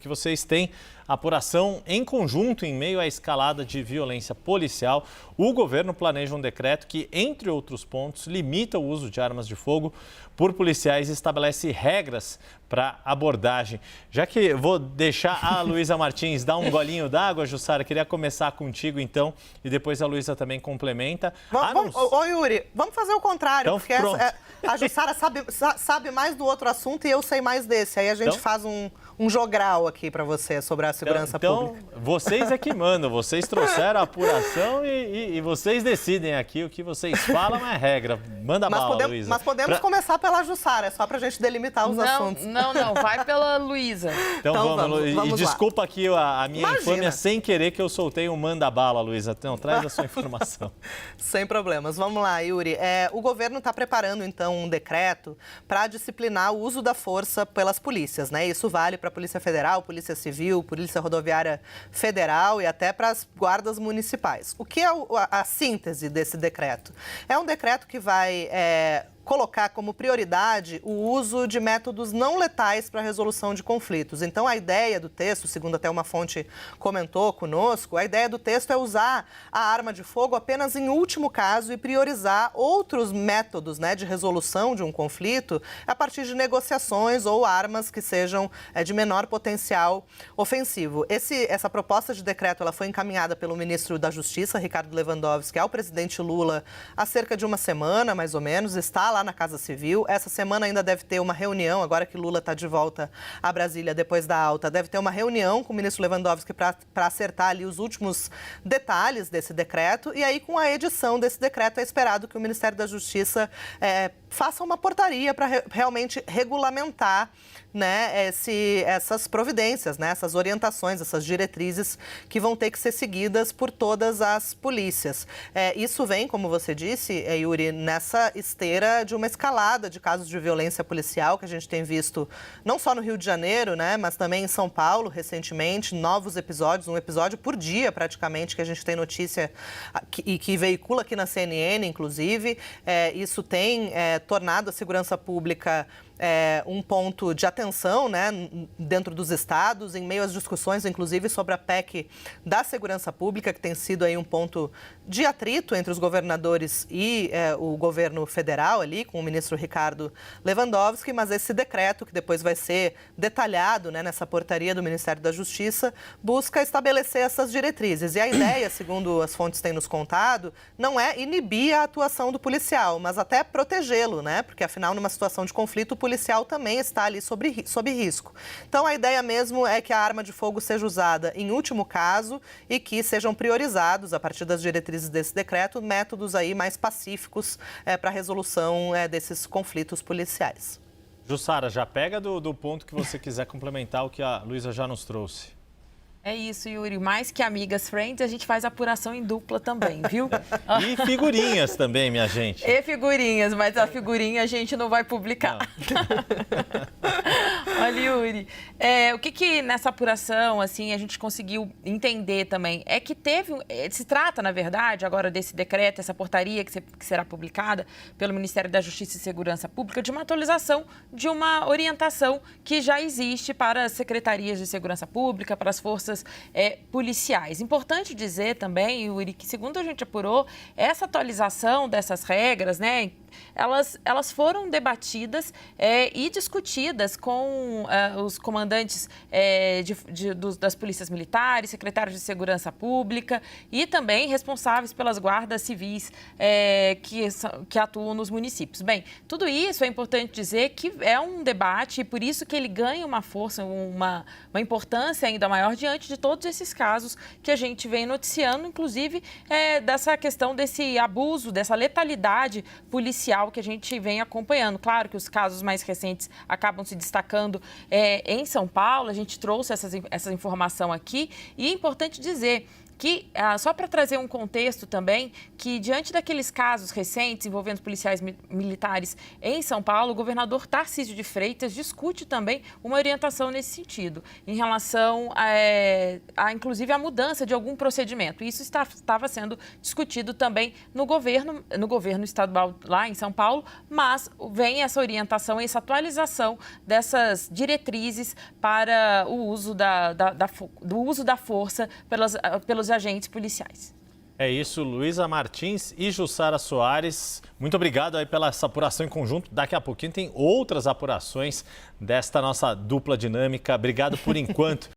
Que vocês têm apuração em conjunto em meio à escalada de violência policial. O governo planeja um decreto que, entre outros pontos, limita o uso de armas de fogo por policiais e estabelece regras para abordagem. Já que vou deixar a Luísa Martins dar um golinho d'água, Jussara, queria começar contigo então e depois a Luísa também complementa. Ô Yuri, vamos fazer o contrário, então, porque a Jussara sabe mais do outro assunto e eu sei mais desse. Aí a gente faz um jogral aqui para você sobre a segurança pública. Então, vocês é que mandam, vocês trouxeram a apuração e vocês decidem aqui o que vocês falam é regra. Manda bala, Luísa. Mas podemos começar pela Jussara, é só pra gente delimitar os assuntos. Não, vai pela Luísa. Então vamos lá. Desculpa aqui a minha infâmia sem querer que eu soltei um manda bala, Luísa. Então, traz a sua informação. Sem problemas. Vamos lá, Yuri. O governo está preparando, então, um decreto para disciplinar o uso da força pelas polícias, né? Isso vale para a Polícia Federal, Polícia Civil, Polícia Rodoviária Federal e até para as guardas municipais. O que é a síntese desse decreto? É um decreto que vai colocar como prioridade o uso de métodos não letais para a resolução de conflitos. Então, a ideia do texto, segundo até uma fonte comentou conosco, a ideia do texto é usar a arma de fogo apenas em último caso e priorizar outros métodos, né, de resolução de um conflito a partir de negociações ou armas que sejam de menor potencial ofensivo. Essa proposta de decreto ela foi encaminhada pelo ministro da Justiça, Ricardo Lewandowski, ao presidente Lula há cerca de uma semana, mais ou menos, está lá na Casa Civil. Essa semana ainda deve ter uma reunião, agora que Lula está de volta a Brasília depois da alta, deve ter uma reunião com o ministro Lewandowski para acertar ali os últimos detalhes desse decreto. E aí, com a edição desse decreto, é esperado que o Ministério da Justiça faça uma portaria para realmente regulamentar, né, essas providências, né, essas orientações, essas diretrizes que vão ter que ser seguidas por todas as polícias. Isso vem, como você disse, Yuri, nessa esteira de uma escalada de casos de violência policial que a gente tem visto não só no Rio de Janeiro, né, mas também em São Paulo recentemente, novos episódios, um episódio por dia praticamente que a gente tem notícia e que veicula aqui na CNN, inclusive. Isso tem tornado a segurança pública um ponto de atenção, né, dentro dos estados, em meio às discussões, inclusive, sobre a PEC da segurança pública, que tem sido aí um ponto de atrito entre os governadores e o governo federal ali, com o ministro Ricardo Lewandowski, mas esse decreto, que depois vai ser detalhado, né, nessa portaria do Ministério da Justiça, busca estabelecer essas diretrizes. E a ideia, segundo as fontes têm nos contado, não é inibir a atuação do policial, mas até protegê-lo, né, porque afinal, numa situação de conflito, o policial também está ali sob risco. Então, a ideia mesmo é que a arma de fogo seja usada em último caso e que sejam priorizados, a partir das diretrizes desse decreto, métodos aí mais pacíficos para a resolução desses conflitos policiais. Jussara, já pega do ponto que você quiser complementar o que a Luísa já nos trouxe. É isso, Yuri. Mais que amigas, friends, a gente faz apuração em dupla também, viu? E figurinhas também, minha gente. E figurinhas, mas a figurinha a gente não vai publicar. Olha, Yuri, o que nessa apuração, assim, a gente conseguiu entender também é que se trata, na verdade, agora desse decreto, essa portaria que será publicada pelo Ministério da Justiça e Segurança Pública, de uma atualização de uma orientação que já existe para as secretarias de segurança pública, para as forças policiais. Importante dizer também, Yuri, que segundo a gente apurou, essa atualização dessas regras, né, elas foram debatidas e discutidas com os comandantes das polícias militares, secretários de segurança pública e também responsáveis pelas guardas civis que atuam nos municípios. Bem, tudo isso é importante dizer que é um debate e por isso que ele ganha uma força, uma importância ainda maior diante de todos esses casos que a gente vem noticiando, inclusive dessa questão desse abuso, dessa letalidade policial que a gente vem acompanhando. Claro que os casos mais recentes acabam se destacando em São Paulo, a gente trouxe essa informação aqui e é importante dizer que, só para trazer um contexto também, que diante daqueles casos recentes envolvendo policiais militares em São Paulo, o governador Tarcísio de Freitas discute também uma orientação nesse sentido, em relação inclusive, a mudança de algum procedimento. Isso estava sendo discutido também no governo estadual lá em São Paulo, mas vem essa orientação, essa atualização dessas diretrizes para o uso do uso da força pelos agentes policiais. É isso, Luísa Martins e Jussara Soares. Muito obrigado aí pela essa apuração em conjunto. Daqui a pouquinho tem outras apurações desta nossa dupla dinâmica. Obrigado por enquanto.